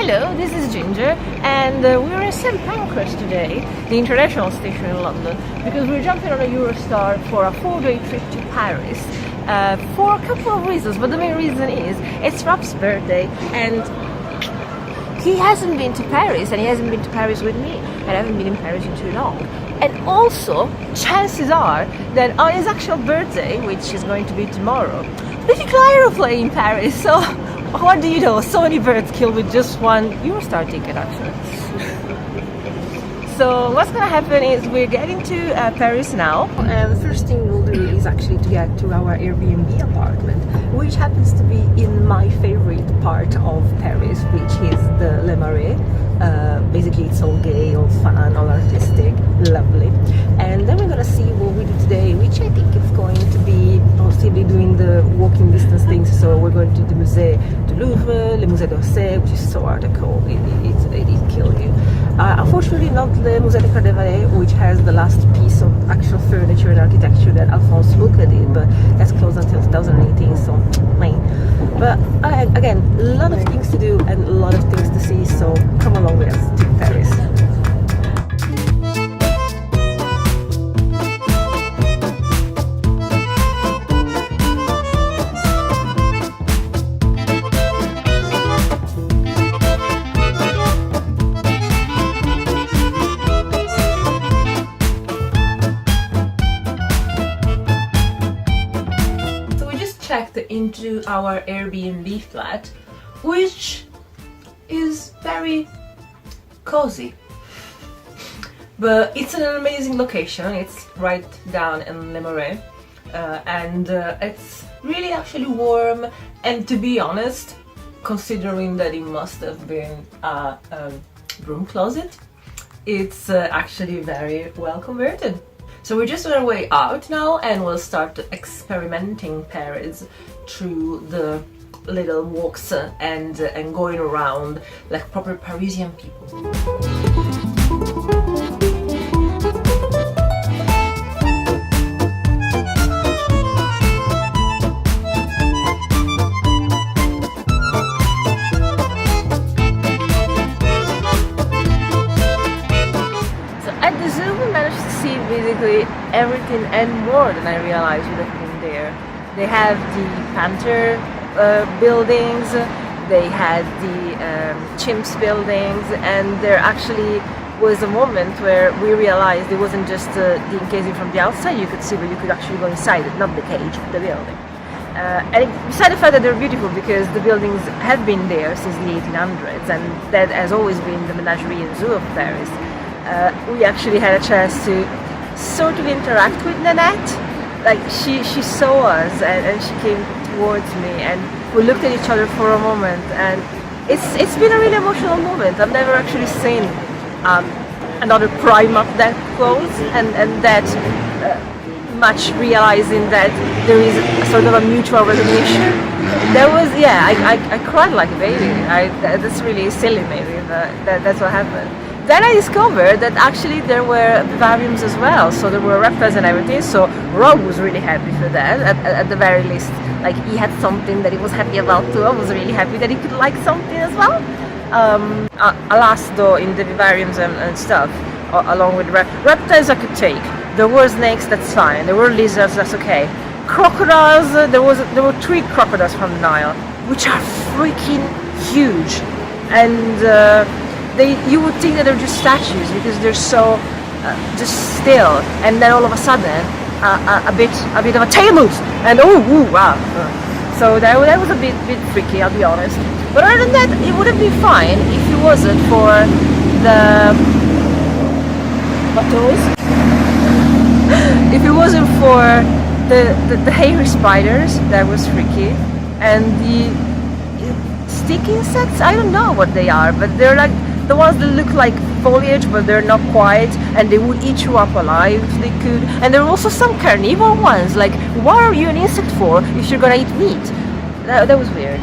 Hello, this is Ginger, and we're in St. Pancras today, the international station in London, because we're jumping on a Eurostar for a 4-day trip to Paris for a couple of reasons, but the main reason is it's Rob's birthday, and he hasn't been to Paris, and he hasn't been to Paris with me, and I haven't been in Paris in too long. And also, chances are that on his actual birthday, which is going to be tomorrow, Biffy Clyro play in Paris, so what do you know, so many birds killed with just one Eurostar ticket actually. So what's gonna happen is we're getting to Paris now, and the first thing we'll do is actually to get to our Airbnb apartment, which happens to be in my favorite part of Paris, which is the Menagerie. Basically it's all gay, all fun, all artistic, lovely. And then we're gonna see what we do today, which I think is going to be possibly doing the walking distance things. So we're going to the Musée du Louvre, le Musée d'Orsay, which is so article, it kills you. Unfortunately not the Musée de Carnavalet, which has the last piece of actual furniture and architecture that Alphonse Luca did, but that's closed until 2018, so meh. But again, a lot of things to do and a lot of things to see, so come along with us to Paris. Checked into our Airbnb flat, which is very cozy, but it's an amazing location. It's right down in Menagerie, and it's really actually warm, and to be honest, considering that it must have been a room closet, it's actually very well converted. So we're just on our way out now, and we'll start experimenting Paris through the little walks and going around like proper Parisian people. Basically everything and more than I realized would have been there. They have the Panther buildings, they had the Chimps buildings, and there actually was a moment where we realized it wasn't just the encasing from the outside you could see, but you could actually go inside it, not the cage, the building. And besides the fact that they're beautiful, because the buildings have been there since the 1800s, and that has always been the Menagerie and Zoo of Paris. We actually had a chance to sort of interact with Nanette. Like she saw us and she came towards me, and we looked at each other for a moment, and it's been a really emotional moment. I've never actually seen another primate that close and that much, realizing that there is a sort of a mutual recognition. There was, yeah, I cried like a baby. That's really silly maybe, but that's what happened. Then I discovered that actually there were vivariums as well, so there were reptiles and everything, so Rob was really happy for that, at the very least. Like, he had something that he was happy about too. I was really happy that he could like something as well. Alas though, in the vivariums and stuff, along with reptiles I could take. There were snakes, that's fine. There were lizards, that's okay. Crocodiles, there were 3 crocodiles from the Nile, which are freaking huge. And you would think that they're just statues because they're so just still, and then all of a sudden a bit of a tail moves, and wow! So that was a bit freaky, I'll be honest. But other than that, it would have been fine if it wasn't for the if it wasn't for the hairy spiders. That was freaky, and the stick insects. I don't know what they are, but they're like the ones that look like foliage, but they're not quite, and they would eat you up alive if they could. And there are also some carnivore ones. Like, what are you an insect for if you're gonna eat meat? That was weird.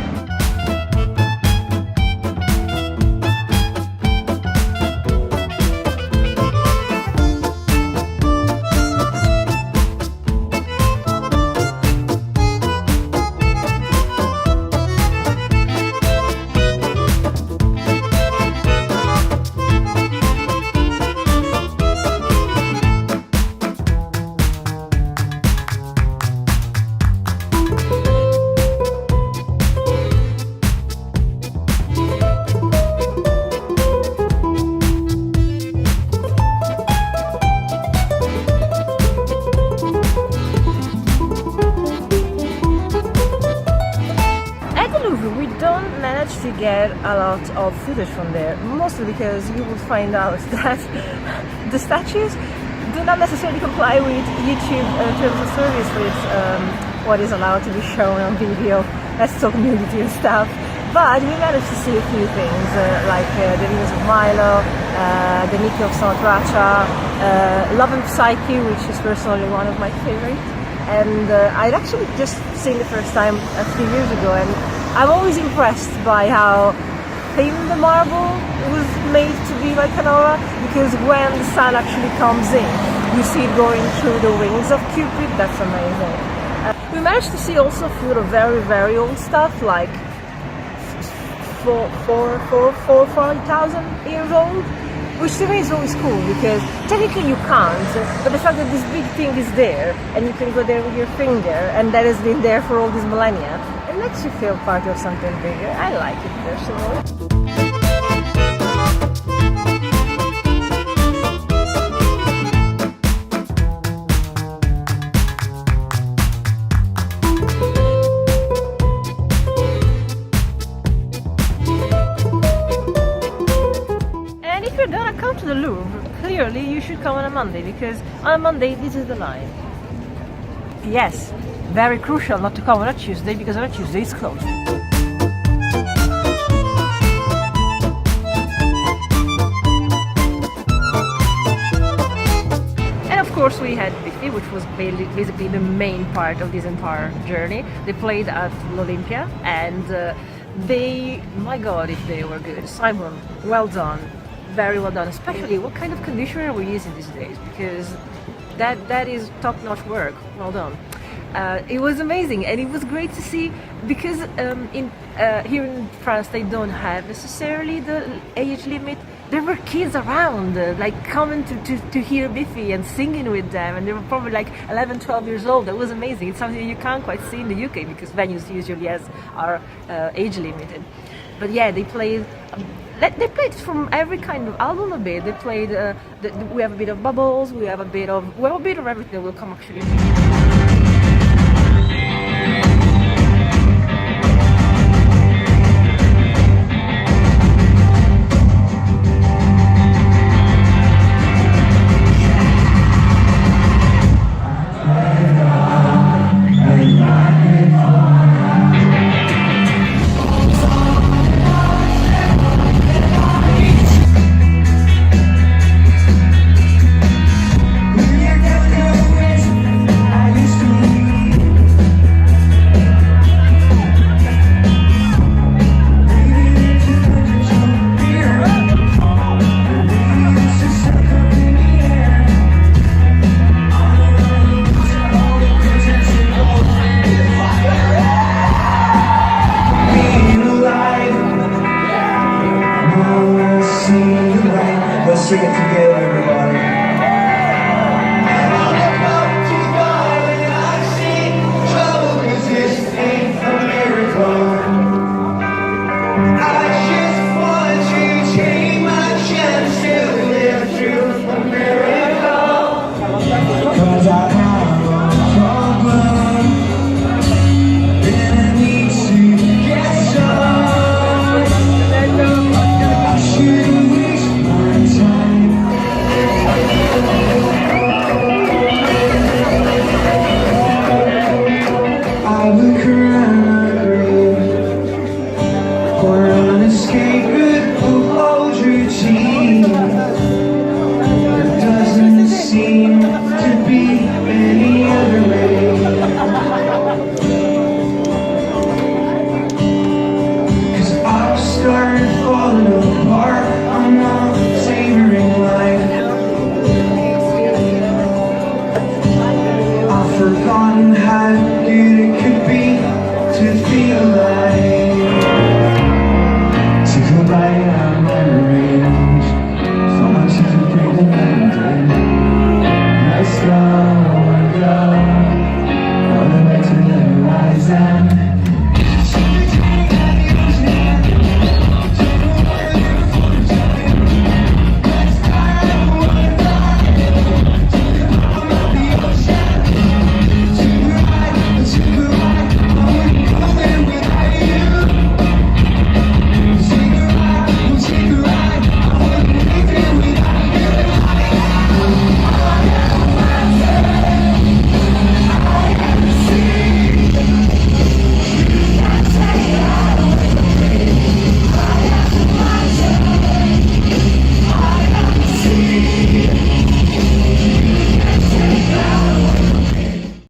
a lot of footage from there, mostly because you will find out that the statues do not necessarily comply with YouTube terms of service with what is allowed to be shown on video. Let's talk nudity and stuff. But we managed to see a few things, like the Venus of Milo, the Nike of Samatracha, Love and Psyche, which is personally one of my favorites. And I'd actually just seen the first time a few years ago, and I'm always impressed by how thin the marble was made to be like an aura, because when the sun actually comes in, you see it going through the wings of Cupid. That's amazing. We managed to see also a few of very, very old stuff, like 4,000 years old, which to me is always cool, because technically you can't, but the fact that this big thing is there and you can go there with your finger, and that has been there for all these millennia, it makes you feel part of something bigger. I like it personally. If you're gonna come to the Louvre, clearly you should come on a Monday, because on a Monday this is the line. Yes, very crucial not to come on a Tuesday, because on a Tuesday it's closed. And of course we had Biffy, which was basically the main part of this entire journey. They played at l'Olympia, and my god, if they were good. Simon, well done. Very well done, especially what kind of conditioner we're using these days, because that is top-notch work. Well done. It was amazing, and it was great to see, because here in France they don't have necessarily the age limit. There were kids around, like coming to hear Biffy and singing with them, and they were probably like 11, 12 years old. That was amazing. It's something you can't quite see in the UK, because venues usually are age limited. But yeah, they played from every kind of album a bit. They played. We have a bit of Bubbles. We have a bit of everything that will come actually. Let's sing it together.